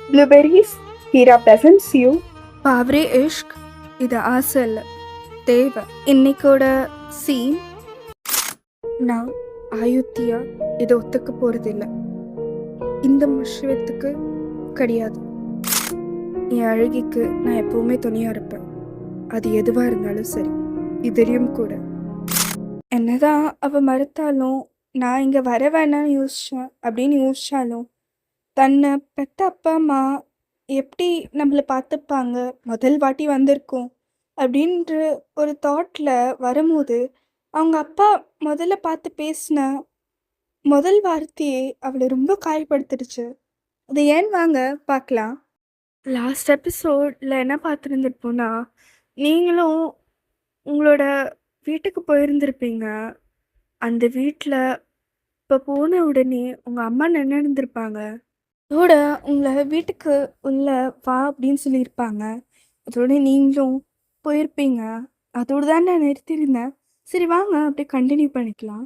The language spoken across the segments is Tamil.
Blueberries, Hira presents you. பாவரே Ishq இது ஆசை இல்லை தேவை. இன்னைக்கோட சீன், நான் அயோத்தியா இதை ஒத்துக்க போகிறதில்ல. இந்த விஷயத்துக்கு கிடையாது. என் அழகிக்கு நான் எப்பவுமே துணையாக இருப்பேன். அது எதுவாக இருந்தாலும் சரி, இதுலேயும் கூட. என்னதான் அவள் மறுத்தாலும், நான் இங்கே வர வேணாம்னு யோசித்தேன் அப்படின்னு யோசித்தாலும், தன்னை பெத்த அப்பா அம்மா எப்படி நம்மளை பார்த்துப்பாங்க, முதல் வாட்டி வந்திருக்கோம் அப்படின்ற ஒரு தாட்டில் வரும்போது, அவங்க அப்பா முதல்ல பார்த்து பேசின முதல் வார்த்தையே அவளை ரொம்ப காயப்படுத்திடுச்சு. அது ஏன் வாங்க பார்க்கலாம். லாஸ்ட் எபிசோடில் என்ன பார்த்துருந்துருப்போன்னா, நீங்களும் உங்களோட வீட்டுக்கு போயிருந்திருப்பீங்க. அந்த வீட்டில் இப்போ போன உடனே உங்கள் அம்மா நின்றுருந்துருப்பாங்க. அதோட உங்களை வீட்டுக்கு உள்ள வா அப்படின்னு சொல்லியிருப்பாங்க. அதோட நீங்களும் போயிருப்பீங்க. அதோடு தான் நான் நிறுத்தியிருந்தேன். சரி வாங்க அப்படியே கண்டினியூ பண்ணிக்கலாம்.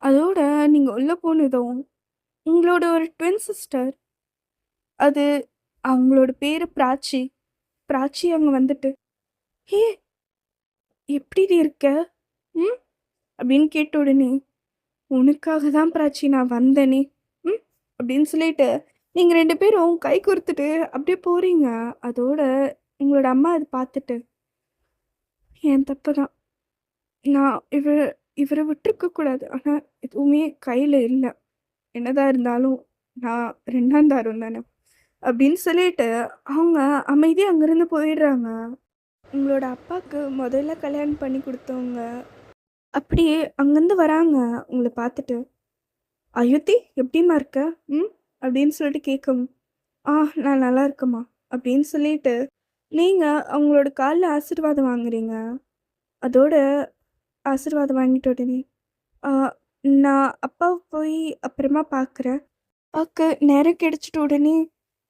அதோட நீங்கள் உள்ளே போனதும் உங்களோட ஒரு ட்வின் சிஸ்டர், அது அவங்களோட பேர் பிராச்சி. பிராச்சி அவங்க வந்துட்டு, "ஹே, எப்படி நீ இருக்க? ம்?" அப்படின்னு கேட்ட உடனே, "உனக்காக தான் பிராச்சி நான் வந்தேனே. ம்?" அப்படின்னு சொல்லிட்டு நீங்கள் 2 பேரும் கை கோர்த்துட்டு அப்படியே போகிறீங்க. அதோட உங்களோட அம்மா அதை பார்த்துட்டு, "என் தப்பு தான். நான் இவரை விட்டுருக்கக்கூடாது. ஆனால் எதுவுமே கையில் இல்லை. என்னதான் இருந்தாலும் நான் 2ஆம் தாரம் தானே." அப்படின்னு சொல்லிட்டு அவங்க அமைதியாக அங்கேருந்து போயிடுறாங்க. உங்களோட அப்பாவுக்கு முதல்ல கல்யாணம் பண்ணி கொடுத்தவங்க அப்படியே அங்கேருந்து வராங்க உங்களை பார்த்துட்டு. "அயோத்தி, எப்படிம்மா இருக்க? ம்?" அப்படின்னு சொல்லிட்டு கேட்கும். நான் நல்லா இருக்கேம்மா." அப்படின்னு சொல்லிட்டு நீங்கள் அவங்களோட காலில் ஆசீர்வாதம் வாங்குறீங்க. அதோட ஆசீர்வாதம் வாங்கிட்ட உடனே, "ஆ, நான் அப்பாவை போய் அப்புறமா பார்க்குறேன். அப்பாவுக்கு நேரம் கிடைச்சிட்ட உடனே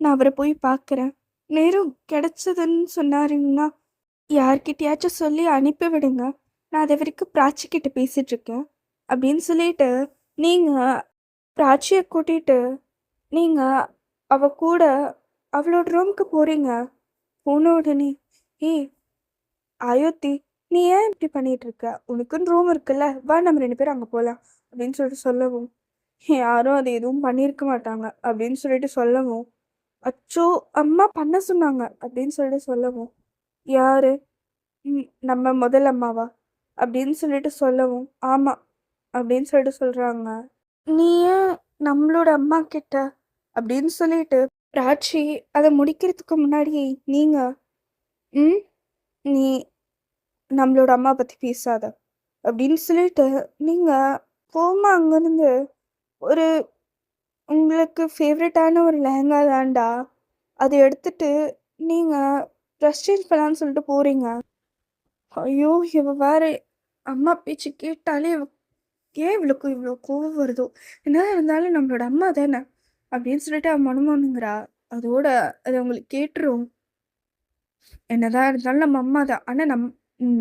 நான் அவரை போய் பார்க்குறேன். நேரம் கிடைச்சதுன்னு சொன்னாருங்கன்னா யார்கிட்டயாச்சும் சொல்லி அனுப்பி விடுங்க. நான் அது வரைக்கும் பிராச்சிக்கிட்ட பேசிகிட்ருக்கேன்." அப்படின்னு சொல்லிட்டு நீங்கள் பிராச்சியை கூட்டிகிட்டு நீங்கள் அவ கூட அவளோட ரூமுக்கு போகிறீங்க. போன உடனே, "ஏய் அயோத்தி, நீ ஏன் இப்படி பண்ணிகிட்ருக்க? உனக்குன்னு ரூம் இருக்குல்ல, வா நம்ம 2 பேரும் அங்கே போகலாம்." அப்படின்னு சொல்லிட்டு சொல்லவும், யாரும் அது எதுவும் பண்ணியிருக்க மாட்டாங்க அப்படின்னு சொல்லிட்டு சொல்லவும், "அச்சோ, அம்மா பண்ண சொன்னாங்க." அப்படின்னு சொல்லிட்டு சொல்லவும், "யாரு? நம்ம முதல் அம்மாவா?" அப்படின்னு சொல்லிட்டு சொல்லவும், "ஆமாம்." அப்படின்னு சொல்லிட்டு சொல்கிறாங்க. "நீ ஏன் நம்மளோட அம்மா கிட்ட?" அப்படின்னு சொல்லிட்டு பிராச்சி அதை முடிக்கிறதுக்கு முன்னாடி நீங்கள், "ம் நீ நம்மளோட அம்மா பற்றி பேசாத." அப்படின்னு சொல்லிட்டு நீங்கள் கோமா அங்கேருந்து ஒரு உங்களுக்கு ஃபேவரட்டான ஒரு லெஹங்கா தான்டா, அதை எடுத்துட்டு நீங்கள் ட்ரெஸ் சேஞ்ச் பண்ணலான்னு சொல்லிட்டு போகிறீங்க. ஐயோ! இவ வேற அம்மா பேச்சு கேட்டாலே ஏன் இவளுக்கு இவ்வளோ கோவம் வருதோ? என்னதான் இருந்தாலும் நம்மளோட அம்மா தானே அப்படின்னு சொல்லிட்டு அவ மணுமணுங்கிறா. அதோட அது அவங்களுக்கு கேட்டுரும். என்னதான் இருந்தாலும் நம்ம அம்மா தான். ஆனால்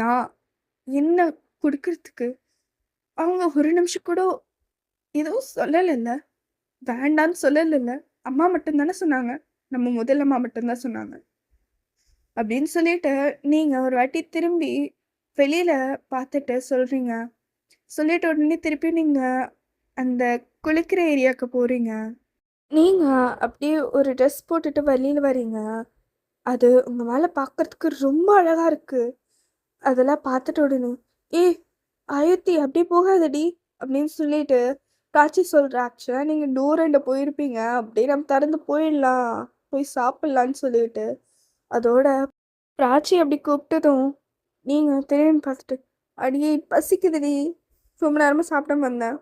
நான் என்ன கொடுக்கறதுக்கு அவங்க ஒரு நிமிஷம் கூட எதுவும் சொல்லலைல்ல, வேண்டான்னு சொல்லலைல்ல. அம்மா மட்டும்தானே சொன்னாங்க, நம்ம முதல் அம்மா மட்டும்தான் சொன்னாங்க அப்படின்னு சொல்லிட்டு நீங்கள் ஒரு வாட்டி திரும்பி வெளியில் பார்த்துட்டு சொல்கிறீங்க. சொல்லிட்ட உடனே திருப்பி நீங்கள் அந்த குளிக்கிற ஏரியாவுக்கு போகிறீங்க. நீங்கள் அப்படியே ஒரு ட்ரெஸ் போட்டுட்டு வெளியில் வரீங்க. அது உங்கள் மேலே பார்க்கறதுக்கு ரொம்ப அழகாக இருக்குது. அதெல்லாம் பார்த்துட்ட உடனே, "ஏய் அயோத்தி, அப்படியே போகாதடி." அப்படின்னு சொல்லிட்டு காட்சி சொல்கிறேன். ஆக்சுவலாக நீங்கள் டோரண்ட போயிருப்பீங்க. அப்படியே நம்ம திறந்து போயிடலாம், போய் சாப்பிட்லான்னு சொல்லிட்டு. அதோட பிராச்சி அப்படி கூப்பிட்டதும் நீங்கள் திரும்பி பார்த்துட்டு, "அடியே பசிக்குதுடி, ரொம்ப நேரமாக சாப்பிடாம வந்தேன்."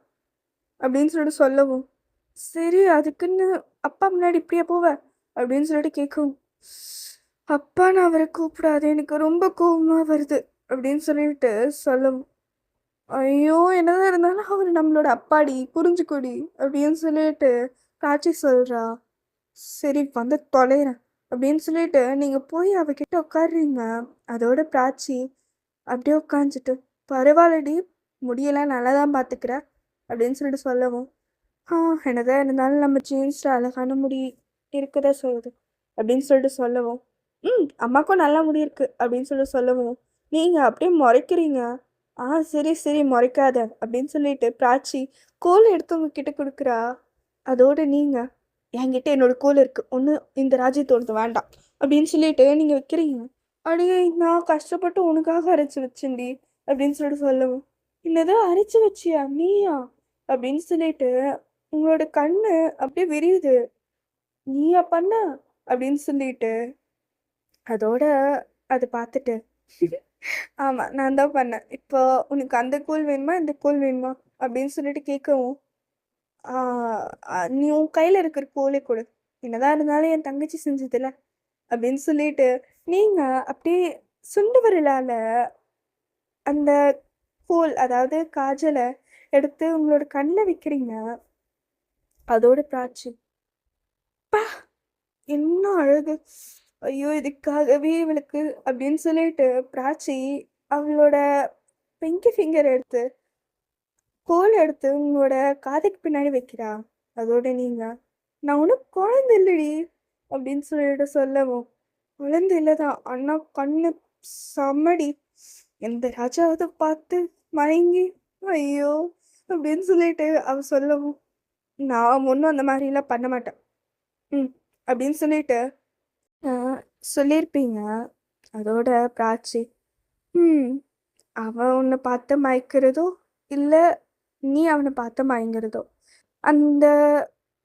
அப்படின்னு சொல்லிட்டு சொல்லவும், "சரி அதுக்குன்னு அப்பா முன்னாடி இப்படியா போவ?" அப்படின்னு சொல்லிட்டு கேட்கும். "அப்பான்னு அவரை கூப்பிடாது, எனக்கு ரொம்ப கோபமாக வருது." அப்படின்னு சொல்லிட்டு சொல்லவும், "ஐயோ, என்னதான் இருந்தாலும் அவர் நம்மளோட அப்பாடி, புரிஞ்சுக்கொடி." அப்படின்னு சொல்லிட்டு காட்சி சொல்கிறா. "சரி வந்து தொலைகிறேன்." அப்படின்னு சொல்லிட்டு நீங்கள் போய் அவகிட்ட உட்காடுறீங்க. அதோட பிராச்சி அப்படியே உட்காந்துட்டு, "பரவாயில்லடி, முடியெல்லாம் நல்லா தான் பார்த்துக்கிற." அப்படின்னு சொல்லிட்டு சொல்லவும், என்னதான் இருந்தாலும் நம்ம ஜீன்ஸில் அழகான முடி இருக்கதான் சொல்லுது." அப்படின்னு சொல்லிட்டு சொல்லவும், அம்மாக்கும் நல்லா முடி இருக்கு அப்படின்னு சொல்லிட்டு சொல்லவும், நீங்க அப்படியே முறைக்கிறீங்க. சரி சரி முறைக்காத அப்படின்னு சொல்லிட்டு பிராச்சி கோல் எடுத்து உங்ககிட்ட கொடுக்குறா. அதோட நீங்க என்கிட்ட என்னோட கோல் இருக்கு, ஒன்று இந்த ராஜ்யத்தோடது வேண்டாம் அப்படின்னு சொல்லிட்டு நீங்க வைக்கிறீங்க. அடியே நான் கஷ்டப்பட்டு உனக்காக அரைச்சு வச்சேன்டி அப்படின்னு சொல்லிட்டு சொல்லவும், என்னது அரைச்சு வச்சியா நீயா அப்படின்னு சொல்லிட்டு உங்களோட கண்ணு அப்படியே விரியுது. நீயா பண்ண அப்படின்னு சொல்லிட்டு அதோட அதை பார்த்துட்டு ஆமா நான் தான் பண்ணேன். இப்போ உனக்கு அந்த கூழ் வேணுமா இந்த கூழ் வேணுமா அப்படின்னு சொல்லிட்டு கேட்கவும், நீ உன் கையில இருக்கிற கோலை கொடு, என்னதான் இருந்தாலும் என் தங்கச்சி செஞ்சதுல அப்படின்னு சொல்லிட்டு நீங்க அப்படியே சுண்டு விரலால அந்த கோல் அதாவது காஜலை எடுத்து உங்களோட கண்ணில் வைக்கிறீங்க. அதோட பிராச்சி என்ன அழகு, ஐயோ இதுக்காகவே இவளுக்கு அப்படின்னு சொல்லிட்டு பிராச்சி அவளோட பிங்கி ஃபிங்கர் எடுத்து கோல் எடுத்து உங்களோட காதுக்கு பின்னாடி வைக்கிறா. அதோட நீங்க நான் ஒன்றும் குழந்தை இல்லடி அப்படின்னு சொல்லிட்டு சொல்லவும், குழந்தை இல்லைதான் அண்ணா கண்ணு செம்மடி, எந்த ராஜாவது பார்த்து மயங்கி ஐயோ அப்படின்னு சொல்லிட்டு அவ சொல்லவும், நான் ஒன்றும் அந்த மாதிரிலாம் பண்ண மாட்டேன் அப்படின்னு சொல்லிட்டு சொல்லியிருப்பீங்க. அதோட பிராச்சி அவன் உன்னை பார்த்து மயக்கிறதோ இல்லை நீ அவனை பார்த்து மயங்கிறதோ அந்த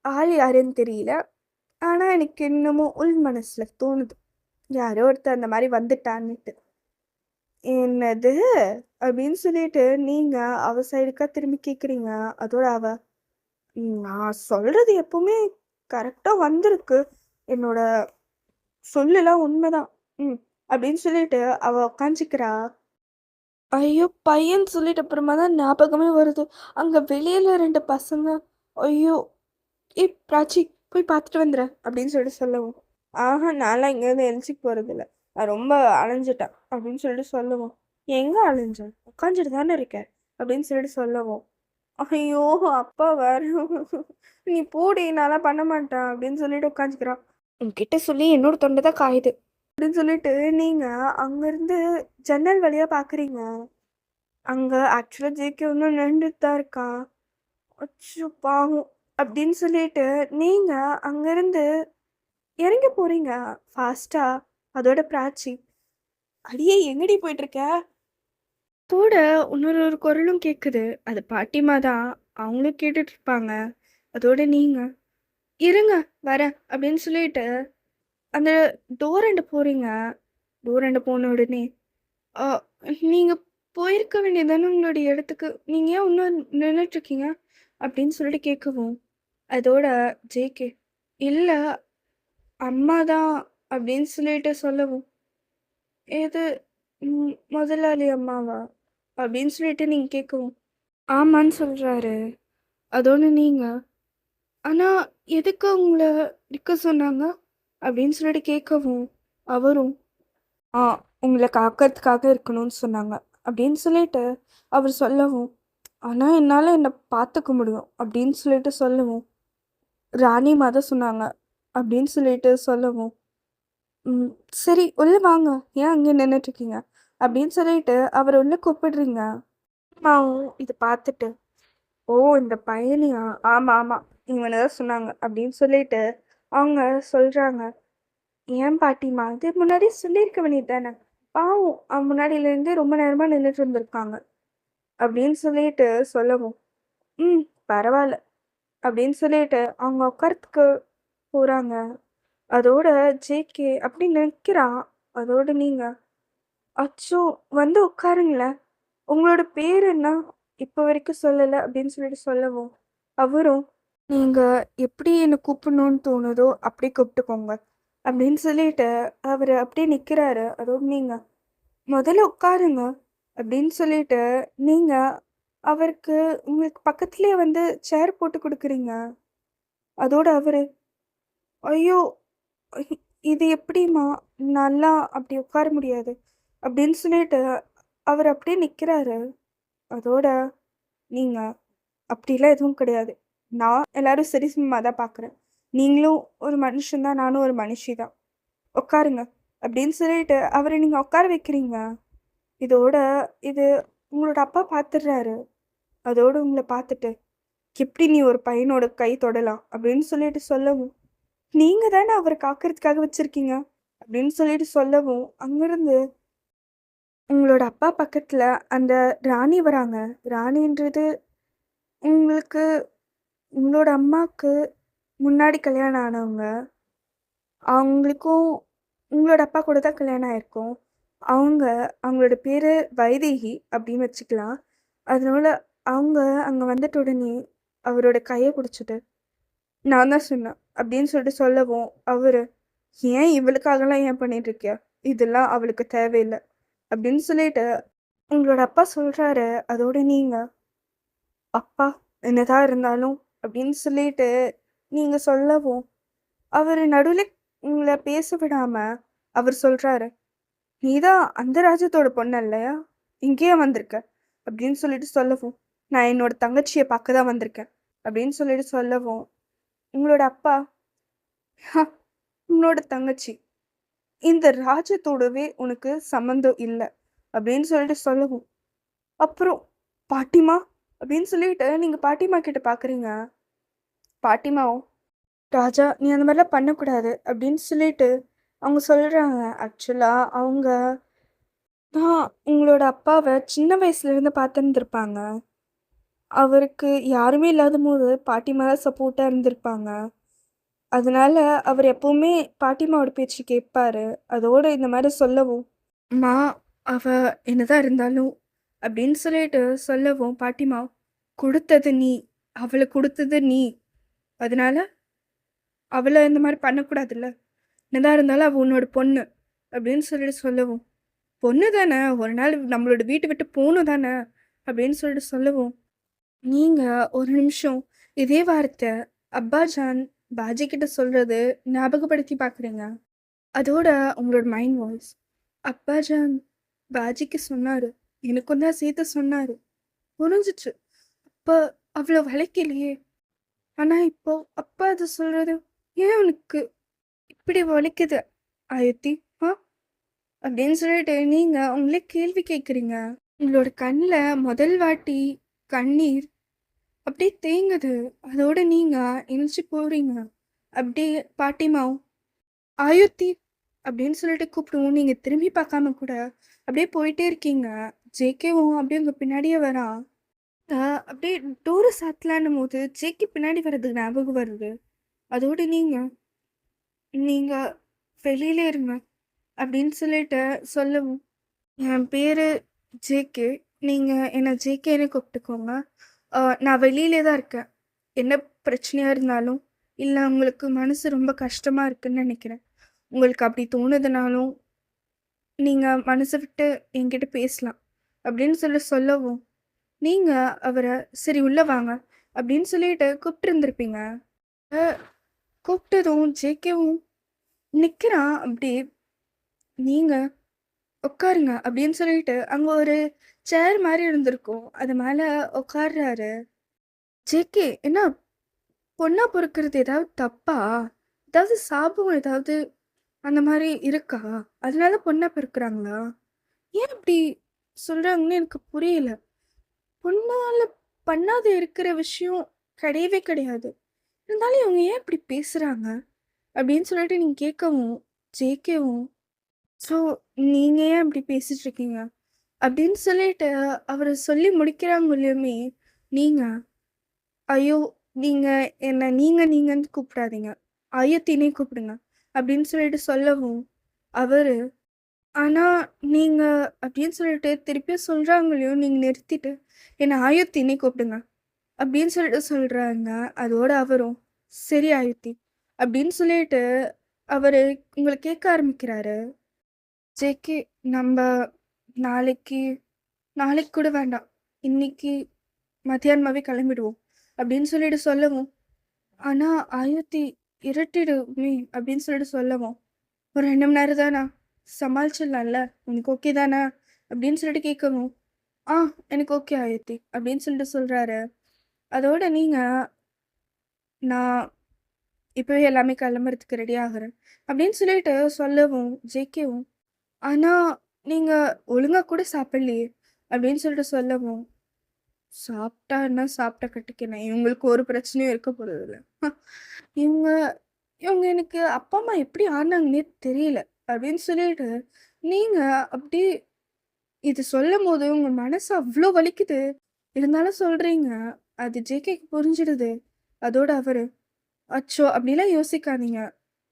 ஆள் யாருன்னு தெரியல. ஆனால் எனக்கு இன்னமும் உள் மனசில் தோணுது யாரோ ஒருத்தர் அந்த மாதிரி வந்துட்டான்னுட்டு. என்னது அப்படின்னு சொல்லிட்டு நீங்கள் அவ சைடுக்கா திரும்பி கேட்குறீங்க. அதோட அவ நான் சொல்கிறது எப்பவுமே கரெக்டாக வந்திருக்கு, என்னோட சொல்லலாம் உண்மைதான் அப்படின்னு சொல்லிட்டு அவ உக்காஞ்சிக்கிறா. ஐயோ பையன் சொல்லிட்டு அப்புறமா தான் ஞாபகமே வருது, அங்க வெளியில 2 பசங்க. ஐயோ பிராச்சி போய் பார்த்துட்டு வந்துடுறேன் அப்படின்னு சொல்லிட்டு சொல்லவும், நான்லாம் இங்கேருந்து எழுச்சிக்கு போகிறதில்ல, நான் ரொம்ப அலைஞ்சிட்டேன் அப்படின்னு சொல்லிட்டு சொல்லவும், எங்கே அலைஞ்சேன் உட்காந்துட்டு தானே இருக்கேன் அப்படின்னு சொல்லிட்டு சொல்லவும், ஐயோ அப்பா வேற நீ போடி நான்லாம் பண்ண மாட்டேன் அப்படின்னு சொல்லிட்டு உட்காந்துக்கிறான். உன்கிட்ட சொல்லி என்னோட தொண்டை தான் காயுது அப்படின்னு சொல்லிட்டு நீங்க அங்கிருந்து ஜன்னல் வழியா பாக்குறீங்க. அங்க ஆக்சுவலா ஜேகே ஒன்றும் நின்றுட்டு தான் இருக்கான். அச்சோ பாவம் அப்படின்னு சொல்லிட்டு நீங்க அங்கிருந்து இறங்கி போறீங்க ஃபாஸ்டா. அதோட பிராச்சி அடியே எங்கடி போயிட்டு இருக்க கூட இன்னொரு குரலும் கேக்குது. அது பாட்டிமா தான், அவங்களும் கேட்டுட்டு இருப்பாங்க. அதோட நீங்க இருங்க வரேன் அப்படின்னு சொல்லிட்டு அந்த டோர் போறீங்க. டோர் போன உடனே நீங்க போயிருக்க வேண்டியதானே உங்களுடைய இடத்துக்கு, நீங்க ஏன் இன்னும் நின்றுட்டு இருக்கீங்க அப்படின்னு சொல்லிட்டு கேட்கவும், அதோட ஜேகே இல்லை அம்மா தான் அப்படின்னு சொல்லிட்டு சொல்லவும், ஏது முதலாளி அம்மாவா அப்படின்னு சொல்லிட்டு நீங்க கேட்கவும், ஆமான்னு சொல்றாரு. அதோட நீங்க ஆனா எதுக்கு உங்களை நிற்க சொன்னாங்க அப்படின்னு சொல்லிட்டு கேட்கவும், அவரும் உங்களை காக்கிறதுக்காக இருக்கணும்னு சொன்னாங்க அப்படின்னு சொல்லிட்டு அவர் சொல்லவும், ஆனால் என்னால் என்னை பார்த்துக்க முடியும் அப்படின்னு சொல்லிட்டு சொல்லவும், ராணி மாத சொன்னாங்க அப்படின்னு சொல்லிட்டு சொல்லவும், சரி உள்ளே வாங்க, ஏன் அங்கே நின்றுட்டுருக்கீங்க அப்படின்னு சொல்லிட்டு அவர் உள்ள கூப்பிடுறீங்க. அம்மாவும் இதை பார்த்துட்டு, ஓ இந்த பையனியா, ஆமாம் ஆமாம் இவனை தான் சொன்னாங்க அப்படின்னு சொல்லிட்டு அவங்க சொல்கிறாங்க. ஏன் பாட்டிமா இது முன்னாடி சொல்லியிருக்க வேண்டியது தானே, பாவம் அவன் முன்னாடியிலேருந்தே ரொம்ப நேரமாக நின்றுட்டு இருந்திருக்காங்க அப்படின்னு சொல்லிட்டு சொல்லவும், பரவாயில்ல அப்படின்னு சொல்லிட்டு அவங்க உட்காரத்துக்கு போகிறாங்க. அதோட ஜேகே அப்படி நிற்கிறான். அதோட நீங்கள் அச்சோ வந்து உட்காருங்களேன், உங்களோட பேர் என்ன இப்போ வரைக்கும் சொல்லலை அப்படின்னு சொல்லிட்டு சொல்லவும், அவரும் நீங்கள் எப்படி என்னை கூப்பிடணும்னு தோணுதோ அப்படி கூப்பிட்டுக்கோங்க அப்படின்னு சொல்லிட்டு அவர் அப்படியே நிற்கிறாரு. அதோடு நீங்கள் முதல்ல உட்காருங்க அப்படின்னு சொல்லிட்டு நீங்கள் அவருக்கு உங்களுக்கு பக்கத்துலேயே வந்து சேர் போட்டு கொடுக்குறீங்க. அதோட அவர் ஐயோ இது எப்படிம்மா நல்லா அப்படி உட்கார முடியாது அப்படின்னு சொல்லிட்டு அவர் அப்படியே நிற்கிறாரு. அதோட நீங்கள் அப்படிலாம் எதுவும் கிடையாது, நான் எல்லாரும் சரி சமமாக தான் பார்க்குறேன், நீங்களும் ஒரு மனுஷன்தான் நானும் ஒரு மனுஷி தான், உட்காருங்க அப்படின்னு சொல்லிட்டு அவரை நீங்கள் உட்கார வைக்கிறீங்க. இதோட இது உங்களோட அப்பா பார்த்துடுறாரு. அதோடு உங்களை பார்த்துட்டு எப்படி நீ ஒரு பையனோட கை தொடலாம் அப்படின்னு சொல்லிட்டு சொல்லவும், நீங்க தானே அவரை காக்கிறதுக்காக வச்சிருக்கீங்க அப்படின்னு சொல்லிட்டு சொல்லவும், அங்கிருந்து உங்களோட அப்பா பக்கத்துல அந்த ராணி வராங்க. ராணின்றது உங்களுக்கு உங்களோட அம்மாக்கு முன்னாடி கல்யாணம் ஆனவங்க. அவங்களுக்கும் உங்களோட அப்பா கூட தான் கல்யாணம் ஆயிருக்கும். அவங்க அவங்களோட பேரு வைதேகி அப்படின்னு வச்சுக்கலாம். அதனால அவங்க அங்க வந்துட்ட உடனே அவரோட கைய புடிச்சுட்டு, "நான் தான் சொன்னேன்" அப்படின்னு சொல்லிட்டு சொல்லவும், அவரு, "ஏன் இவளுக்காகலாம் ஏன் பண்ணிட்டு இருக்கியா? இதெல்லாம் அவளுக்கு தேவையில்ல" அப்படின்னு சொல்லிட்டு உங்களோட அப்பா சொல்றாரு. அதோட நீங்க, "அப்பா என்னதான் இருந்தாலும்" அப்படின்னு சொல்லிட்டு நீங்க சொல்லவும், அவரு நடுவுல உங்கள பேச விடாம அவர் சொல்றாரு, "நீ தான் அந்த ராஜ்யத்தோட பொண்ணு இல்லையா? இங்க ஏன் வந்திருக்க?" அப்படின்னு சொல்லிட்டு சொல்லவும், "நான் என்னோட தங்கச்சிய பார்க்க தான் வந்திருக்கேன்" அப்படின்னு சொல்லிட்டு சொல்லவும், உங்களோட அப்பா, "ஹ! உன்னோட தங்கச்சி. இந்த ராஜ்யத்தோடவே உனக்கு சம்மந்தம் இல்ல" அப்படின்னு சொல்லிட்டு சொல்லவும், அப்புறம் "பாட்டிமா" அப்படின்னு சொல்லிட்டு நீங்க பாட்டிமா கிட்ட பார்க்குறீங்க. பாட்டிமாவும், "ராஜா நீ அந்த மாதிரிலாம் பண்ணக்கூடாது" அப்படின்னு சொல்லிட்டு அவங்க சொல்றாங்க. ஆக்சுவலா அவங்க தான் உங்களோட அப்பாவ சின்ன வயசுலேருந்து பார்த்துருந்துருப்பாங்க. அவருக்கு யாருமே இல்லாதபோது பாட்டிமா தான் சப்போர்ட்டா இருந்திருப்பாங்க. அதனால அவர் எப்பவுமே பாட்டிமாவோட பேச்சு கேட்பாரு. அதோட இந்த மாரி சொல்லவும், "அம்மா அவ என்னதான் இருந்தாலும்" அப்படின்னு சொல்லிட்டு சொல்லவும், பாட்டிமா, "குடுத்தது நீ. அவள குடுத்தது நீ. அதனால அவள இந்த மாரி பண்ணக்கூடாதுல்ல. என்னதான் இருந்தாலும் அவ உன்னோட பொண்ணு" அப்படின்னு சொல்லிட்டு சொல்லவும், "பொண்ணு தானே! ஒரு நாள் நம்மளோட வீட்ட விட்டு போணும் தானே!" அப்படின்னு சொல்லிட்டு சொல்லவும், நீங்க ஒரு நிமிஷம் இதே வார்த்தை அப்பாஜான் பாஜி கிட்ட சொல்றது ஞாபகப்படுத்தி பார்க்குறீங்க. அதோட உங்களோட மைண்ட் வாய்ஸ், அப்பாஜான் பாஜிக்கு சொன்னாரு. எனக்கும் தான் சேர்த்து சொன்னாரு. புரிஞ்சுச்சு. அப்ப அவ்வளோ வலிக்கலையே. ஆனா இப்போ அப்பா அது சொல்றது ஏன் உனக்கு இப்படி வலிக்குது ஆயத்தி? ஆ? அப்படின்னு சொல்லிட்டு நீங்க உங்களே கேள்வி கேட்குறீங்க. உங்களோட கண்ணில் முதல் வாட்டி கண்ணீர் அப்படியே தேங்குது. அதோட நீங்க எந்திரிச்சு போறீங்க. அப்படியே பாட்டிமாவும், "ஆயுத்தி" அப்படின்னு சொல்லிட்டு கூப்பிடுவோம். நீங்க திரும்பி பார்க்காம கூட அப்படியே போயிட்டே இருக்கீங்க. ஜேகேவும் அப்படியே உங்க பின்னாடியே வரான். அ அப்படியே டோர சாத்தலான்னும்போது ஜேகே பின்னாடி வர்றது ஞாபகம் வருது. அதோட நீங்க, "நீங்க வெளியில இருங்க" அப்படின்னு சொல்லிட்டு சொல்லவும், "என் பேரு ஜேகே. நீங்க என்ன ஜேகேன்னு கூப்பிட்டுக்கோங்க. நான் வெளியிலே தான் இருக்கேன். என்ன பிரச்சனையா இருந்தாலும், இல்ல உங்களுக்கு மனசு ரொம்ப கஷ்டமா இருக்குன்னு நெனைக்கிறேன். உங்களுக்கு அப்படி தோணுதுனாலும், நீங்க மனச விட்டு என்கிட்ட பேசலாம்." அப்படின்னு சொல்லவும், நீங்க அவர "சரி உள்ள வாங்க" அப்படின்னு சொல்லிட்டு கூப்ட்டுருந்துருப்பீங்க. அ கூப்ட்டதும் ஜேகேவும் நிக்கிறான் அப்படியே. நீங்க "உட்காருங்க" அப்படின்னு சொல்லிட்டு அங்க ஒரு சேர் மாரி இருந்திருக்கும். அது மேல உட்கார்றாரு. "ஜேகே என்ன பொண்ணா பொறக்கறது ஏதாவது தப்பா? ஏதாவது சாபம் ஏதாவது அந்த மாரி இருக்கா? அதனால பொண்ணா பிறக்குறாங்களா? ஏன் இப்படி சொல்றாங்கன்னு எனக்கு புரியல. பொண்ணால பண்ணாத இருக்கிற விஷயம் கிடையவே கிடையாது. இருந்தாலும் இவங்க ஏன் இப்படி பேசுறாங்க? அப்படின்னு சொல்லிட்டு நீங்க கேட்கவும், ஜேகேவும், "ஸோ நீங்க ஏன் இப்படி பேசிட்டு இருக்கீங்க?" அப்படின்னு சொல்லிட்டு அவரு சொல்லி முடிக்கிறாங்கல்லையுமே, நீங்க ஐயோ! நீங்க என்ன நீங்கன்னு கூப்பிடாதீங்க. ஐயத்தினே கூப்பிடுங்க. அப்படின்னு சொல்லிட்டு சொல்லவும், அவரு, ஆனா நீங்க அப்படின்னு சொல்லிட்டு திருப்பியும் சொல்றாங்களையும் நீங்க நிறுத்திட்டு, என்ன ஆயத்தினே கூப்பிடுங்க. அப்படின்னு சொல்லிட்டு சொல்றாங்க. அதோட அவரும், சரி ஆயத்தி. அப்படின்னு சொல்லிட்டு அவரு உங்கள கேட்க ஆரம்பிக்கிறாரு. ஜேகே நம்ப நாளைக்கு நாளைக்கு கூட வேண்டாம். இன்னைக்கு மத்தியானமாவே கிளம்பிடுவோம். அப்படின்னு சொல்லிட்டு சொல்லவும், ஆனா ஆயத்தி இருட்டிடுமே அப்படின்னு சொல்லிட்டு சொல்லவும், ஒரு 2 மணி நேரம் தானா? சமாளிச்சிடலாம்ல. உனக்கு ஓகே தானா? அப்படின்னு சொல்லிட்டு கேட்கவும், ஆ எனக்கு ஓகே ஆயத்தி அப்படின்னு சொல்லிட்டு சொல்றாரு. அதோட நீங்க, நான் இப்போவே எல்லாமே கிளம்புறதுக்கு ரெடி ஆகுறேன் அப்படின்னு சொல்லிட்டு சொல்லவும் ஜேகேவும், ஆனால் நீங்கள் ஒழுங்காக கூட சாப்பிடலையே அப்படின்னு சொல்லிட்டு சொல்லவும், சாப்பிட்டா என்ன சாப்பிட்ட கட்டிக்கினேன், இவங்களுக்கு ஒரு பிரச்சனையும் இருக்க போகிறது இல்லை. இவங்க இவங்க எனக்கு அப்பா அம்மா எப்படி ஆனாங்கன்னே தெரியல அப்படின்னு சொல்லிட்டு நீங்கள் அப்படி இது சொல்லும் போது உங்க மனசு அவ்வளோ வலிக்குது. இருந்தாலும் சொல்றீங்க. அது ஜேகேக்கு புரிஞ்சிடுது. அதோட அவரு, அச்சோ! அப்படிலாம் யோசிக்காதீங்க.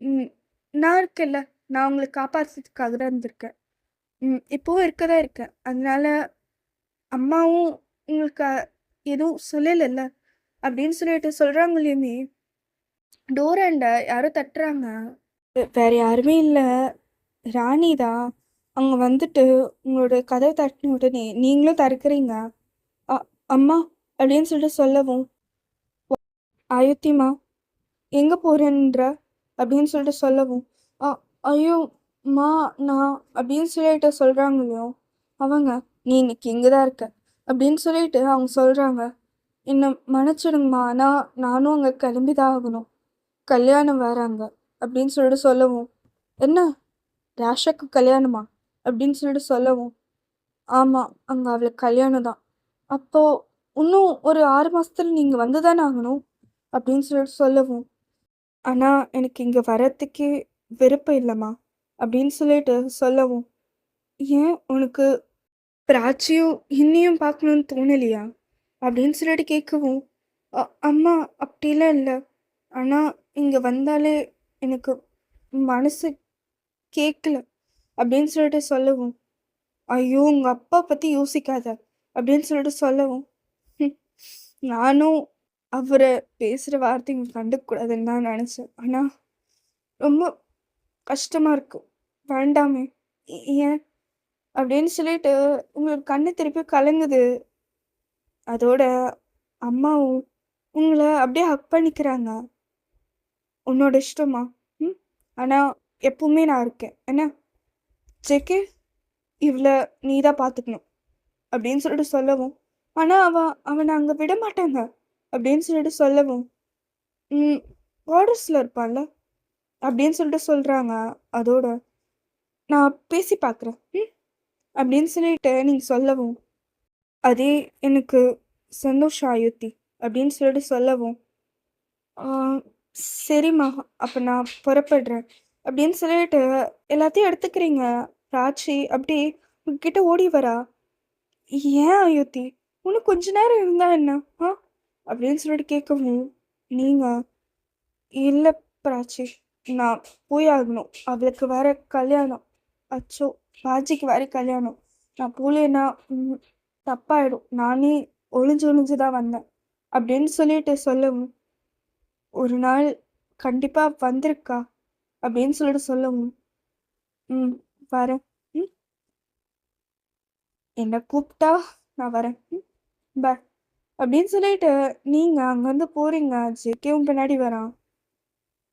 ம். நான் இருக்கேன்ல. நான் உங்கள காப்பாத்துறதுக்காக தான் இருந்திருக்கேன். இப்பவும் இருக்க தான் இருக்கேன். அதனால அம்மாவும் உங்களுக்கு எதுவும் சொல்லலைல்ல. அப்படின்னு சொல்லிட்டு சொல்றாங்களையுமே, டோராண்ட யாரோ தட்டுறாங்க. வேற யாருமே இல்ல. ராணி தான். அவங்க வந்துட்டு உங்களோட கதவ தட்டின உடனே நீங்களும் திறக்கிறீங்க. அ அம்மா அப்படின்னு சொல்லிட்டு சொல்லவும், "ஆயத்திம்மா எங்க போறேன்ற?" அப்படின்னு சொல்லிட்டு சொல்லவும், "அ ஐயோ! ம்மா நான்" அப்படின்னு சொல்லிட்டு சொல்றாங்களையும், அவங்க, "நீ இன்னைக்கு இங்க தான் இருக்க" அப்படின்னு சொல்லிட்டு அவங்க சொல்றாங்க. "என்ன மன்னிச்சிடுங்கம்மா. ஆனா நானும் அங்க கிளம்பி தான் ஆகணும். கல்யாணம் வேற அங்க" அப்படின்னு சொல்லிட்டு சொல்லவும், "என்ன ராஷாக்கு கல்யாணமா?" அப்படின்னு சொல்லிட்டு சொல்லவும், "ஆமா. அங்க அவளுக்கு கல்யாணம் தான்." "அப்போ இன்னும் ஒரு 6 மாசத்துல நீங்க வந்து தானே ஆகணும்." அப்படின்னு சொல்லிட்டு சொல்லவும், "ஆனா எனக்கு இங்க வர்றதுக்கே விருப்பம் இல்லம்மா." அப்படின்னு சொல்லிட்டு சொல்லவும், "ஏன் உனக்கு பிராச்சியும் இன்னியும் பார்க்கணும்னு தோணலையா?" அப்படின்னு சொல்லிட்டு கேட்கவும், அம்மா அப்படிலாம் இல்ல. ஆனா இங்க வந்தாலே எனக்கு மனசு கேட்கல." அப்படின்னு சொல்லிட்டு சொல்லவும், ஐயோ! உங்க அப்பா பத்தி யோசிக்காத அப்படின்னு சொல்லிட்டு சொல்லவும், "ஹம், நானும் அவர பேசுற வார்த்தைங்க கண்டுக்கக்கூடாதுன்னு தான் நெனச்சேன். ஆனா ரொம்ப கஷ்டமா இருக்கு. வேண்டாமே. ஏன்?" அப்படின்னு சொல்லிட்டு உங்களுக்கு கண்ணு திருப்பி கலங்குது. அதோட அம்மாவும் உங்கள அப்படியே ஹக் பண்ணிக்கிறாங்க. "உன்னோட இஷ்டம்மா. ம். ஆனா எப்பவுமே நான் இருக்கேன். என்ன? ஜேகே இவள நீ தான் பார்த்துக்கணும்." அப்படின்னு சொல்லிட்டு சொல்லவும், ஆனா அவன அங்க விடமாட்டாங்க அப்படின்னு சொல்லிட்டு சொல்லவும், ம் குவார்டர்ஸ்ல இருப்பான்ல அப்படின்னு சொல்லிட்டு சொல்றாங்க. அதோட நான் பேசி பார்க்குறேன். அப்படின்னு சொல்லிட்டு நீங்க சொல்லவும், அதே எனக்கு சந்தோஷம் ஆயுத்தி அப்படின்னு சொல்லிட்டு சொல்லவும், ஆ சரிம்மா அப்ப நான் புறப்படுறேன் அப்படின்னு சொல்லிட்டு எல்லாத்தையும் எடுத்துக்கிறீங்க. ராட்சி அப்படியே உங்ககிட்ட ஓடி வரா. "ஏன் அயோத்தி? இன்னும் கொஞ்ச நேரம் இருந்தா என்ன? ஆ?" அப்படின்னு சொல்லிட்டு கேட்கவும், நீங்க, "இல்ல பிராச்சி, நான் போய் ஆகணும். அவளுக்கு வேற கல்யாணம். அச்சோ! பாஜிக்கு வேற கல்யாணம். நான் போலேன்னா தப்பாயிடும். நானே ஒளிஞ்சு ஒளிஞ்சு தான் வந்தேன்." அப்படின்னு சொல்லிட்டு சொல்லவும், "ஒரு நாள் கண்டிப்பா வந்திருக்கா" அப்படின்னு சொல்லிட்டு சொல்லவும், "ம் வரேன். ம் என்ன கூப்பிட்டா நான் வரேன். பாய்." அப்படின்னு சொல்லிட்டு நீங்க அங்கேருந்து போறீங்க. ஜேகேவும் பின்னாடி வரான்.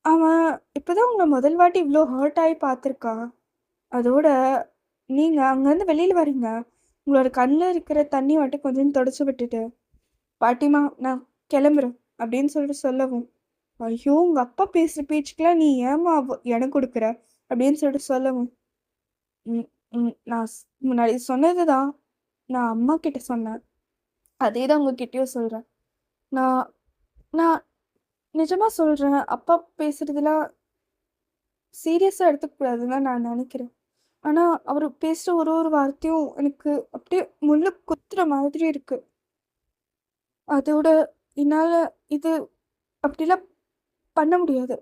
அவன் இப்பதான் உங்கள முதல் வாட்டி இவ்ளோ ஹர்ட் ஆயி பார்த்துருக்கான். அதோட நீங்க அங்கேருந்து வெளியில வரீங்க. உங்களோட கண்ல இருக்கிற தண்ணி மட்டும் கொஞ்சம் தொடச்சு விட்டுட்டு, "பாட்டிம்மா நான் கிளம்புறேன்" அப்படின்னு சொல்லிட்டு சொல்லவும், "ஐயோ! உங்க அப்பா பேசுற பேச்சுக்கெல்லாம் நீ ஏம்மா இடம் குடுக்குற?" அப்படின்னு சொல்லிட்டு சொல்லவும், "ம் ம் நான் முன்னாடி சொன்னது தான் நான் அம்மாகிட்ட சொன்னேன். அதே தான் உங்ககிட்டயும் சொல்றேன். நான் நான் நிஜமா சொல்றேன். அப்பா பேசுறதெல்லாம் சீரியஸா எடுத்துக்கக்கூடாதுன்னு தான் நான் நெனைக்கிறேன். ஆனா, அவரு பேசுற ஒரு ஒரு வார்த்தையும் எனக்கு அப்படியே முள்ளு குத்துற மாதிரி இருக்கு. அதோட என்னால இது அப்படிலாம் பண்ண முடியாது.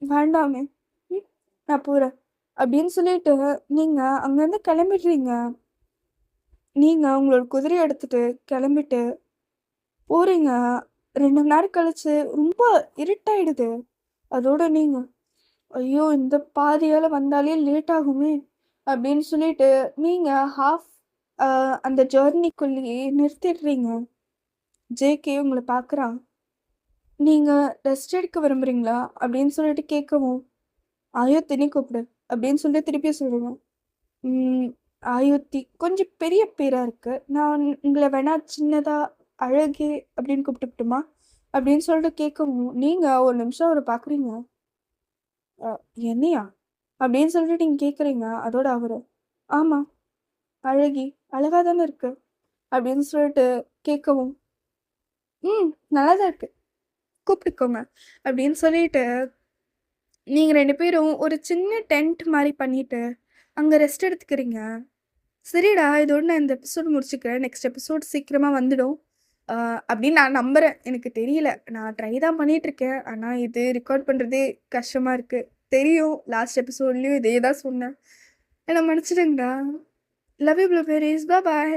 வேண்டாமே. ம். நான் போறேன்." அப்படின்னு சொல்லிட்டு நீங்க அங்கருந்து கெளம்பிடுறீங்க. நீங்க உங்களோட குதிரைய எடுத்துட்டு கெளம்பிட்டு போறீங்க. 2 மணி நேரம் கழிச்சு ரொம்ப இருட்டாயிடுது. அதோட நீங்க, "ஐயோ! இந்த பாதையால வந்தாலே லேட் ஆகுமே!" அப்படின்னு சொல்லிட்டு நீங்க ஹாஃப் அ அந்த ஜர்னிக்குள்ளேயே நிறுத்திடுறீங்க. ஜேகே உங்கள பார்க்குறான். "நீங்க ரெஸ்ட் எடுக்க விரும்புறீங்களா?" அப்படின்னு சொல்லிட்டு கேட்கவும், "ஆயுத்தினி கூப்பிடு" அப்படின்னு சொல்லிட்டு திருப்பி சொல்லுங்க. ம் ஆயுத்தி கொஞ்சம் பெரிய பேரா இருக்கு. நான் உங்கள வேணா சின்னதா அழகே அப்படின்னு கூப்பிட்டுக்கட்டுமா? அப்படின்னு சொல்லிட்டு கேட்கவும், நீங்கள் ஒரு நிமிஷம் அவரை பார்க்குறீங்க. என்னையா அப்படின்னு சொல்லிட்டு நீங்கள் கேட்குறீங்க. அதோட அவர், ஆமாம் அழகி அழகாக தானே இருக்கு அப்படின்னு சொல்லிட்டு கேட்கவும், நல்லா தான் இருக்கு கூப்பிட்டுக்கோங்க அப்படின்னு சொல்லிட்டு நீங்கள் 2 பேரும் ஒரு சின்ன டென்ட் மாதிரி பண்ணிட்டு அங்கே ரெஸ்ட் எடுத்துக்கிறீங்க. சரிடா, இதோட நான் இந்த எபிசோட் முடிச்சுக்கிறேன். நெக்ஸ்ட் எபிசோட் சீக்கிரமாக வந்துடும் அப்படின்னு நான் நம்புகிறேன். எனக்கு தெரியல, நான் ட்ரை தான் பண்ணிகிட்ருக்கேன். ஆனால் இது ரெக்கார்ட் பண்ணுறதே கஷ்டமாக இருக்குது. தெரியும், லாஸ்ட் எபிசோட்லேயும் இதே தான் சொன்னேன். என்ன மன்னிச்சிடுங்கடா. Love you blueberries. பாய்.